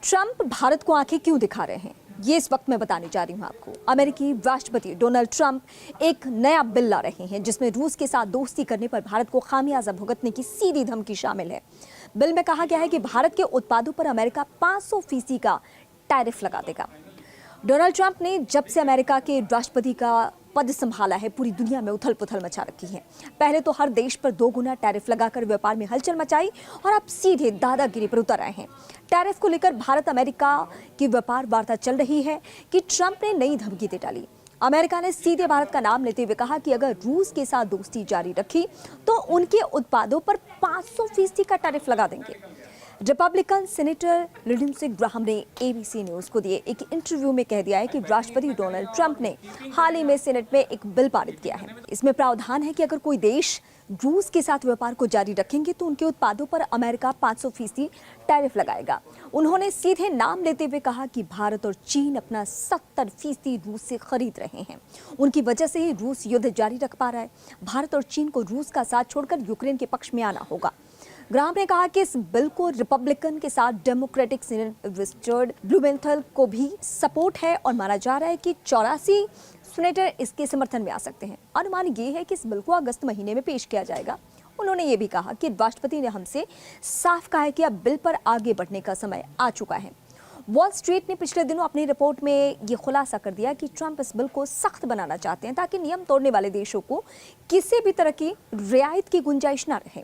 Trump Bharat को आंखें क्यों दिखा रहे हैं, ये इस वक्त मैं बताने जा रही हूं आपको। अमेरिकी राष्ट्रपति डोनाल्ड ट्रंप एक नया बिल ला रहे हैं जिसमें रूस के साथ दोस्ती करने पर भारत को खामियाजा भुगतने की सीधी धमकी शामिल है। बिल में कहा गया है कि भारत के उत्पादों पर अमेरिका 500% का टैरिफ लगा देगा। डोनाल्ड ट्रंप ने जब से अमेरिका के राष्ट्रपति का पद संभाला है, पूरी दुनिया में उथल पुथल मचा रखी है। पहले तो हर देश पर 2 गुना टैरिफ लगाकर व्यापार में हलचल मचाई और अब सीधे दादागिरी पर उतर आए हैं। टैरिफ को लेकर भारत अमेरिका की व्यापार वार्ता चल रही है कि ट्रंप ने नई धमकी दे डाली। अमेरिका ने सीधे भारत का नाम लेते हुए कहा कि अगर रूस के साथ दोस्ती जारी रखी तो उनके उत्पादों पर 500% का टैरिफ लगा देंगे। रिपब्लिकन सीनेटर लिंडसे ग्राहम ने एबीसी न्यूज को दिए एक इंटरव्यू में कह दिया है कि राष्ट्रपति डोनाल्ड ट्रंप ने हाल ही में सीनेट में एक बिल पारित किया है। इसमें प्रावधान है कि अगर कोई देश रूस के साथ व्यापार को जारी रखेंगे तो उनके उत्पादों पर अमेरिका 500% टैरिफ लगाएगा। उन्होंने सीधे नाम लेते हुए कहा कि भारत और चीन अपना 70% रूस से खरीद रहे हैं। उनकी वजह से ही रूस युद्ध जारी रख पा रहा है। भारत और चीन को रूस का साथ छोड़कर यूक्रेन के पक्ष में आना होगा। ग्राहम ने कहा कि इस बिल को रिपब्लिकन के साथ डेमोक्रेटिक सीनेटर रिचर्ड ब्लूमेंथल को भी सपोर्ट है और माना जा रहा है कि 84 सीनेटर इसके समर्थन में आ सकते हैं। अनुमान ये है कि इस बिल को अगस्त महीने में पेश किया जाएगा। उन्होंने ये भी कहा कि राष्ट्रपति ने हमसे साफ कहा है कि अब बिल पर आगे बढ़ने का समय आ चुका है। वॉल स्ट्रीट ने पिछले दिनों अपनी रिपोर्ट में ये खुलासा कर दिया कि ट्रंप इस बिल को सख्त बनाना चाहते हैं ताकि नियम तोड़ने वाले देशों को किसी भी तरह की रियायत की गुंजाइश न रहे।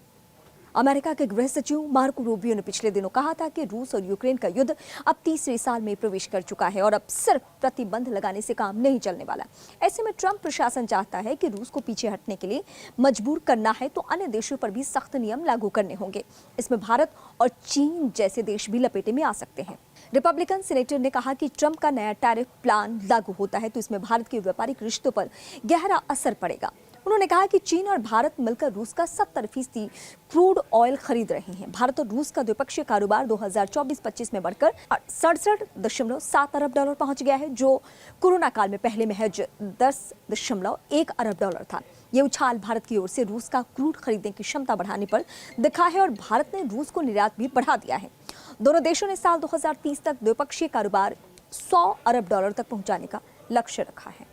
अमेरिका के गृह सचिव मार्को रूबियो ने पिछले दिनों कहा था कि रूस और यूक्रेन का युद्ध अब तीसरे साल में प्रवेश कर चुका है और अब सिर्फ प्रतिबंध लगाने से काम नहीं चलने वाला। ऐसे में ट्रंप प्रशासन चाहता है कि रूस को पीछे हटने के लिए मजबूर करना है तो अन्य देशों पर भी सख्त नियम लागू करने होंगे। इसमें भारत और चीन जैसे देश भी लपेटे में आ सकते हैं। रिपब्लिकन सीनेटर ने कहा कि ट्रंप का नया टैरिफ प्लान लागू होता है तो इसमें भारत के व्यापारिक रिश्तों पर गहरा असर पड़ेगा। उन्होंने कहा कि चीन और भारत मिलकर रूस का 70% क्रूड ऑयल खरीद रहे हैं। भारत और रूस का द्विपक्षीय कारोबार 2024-25 में बढ़कर 67.7 अरब डॉलर पहुंच गया है, जो कोरोना काल में पहले महज 10.1 अरब डॉलर था। ये उछाल भारत की ओर से रूस का क्रूड खरीदने की क्षमता बढ़ाने पर दिखा है और भारत ने रूस को निर्यात भी बढ़ा दिया है। दोनों देशों ने साल 2030 तक द्विपक्षीय कारोबार 100 अरब डॉलर तक पहुंचाने का लक्ष्य रखा है।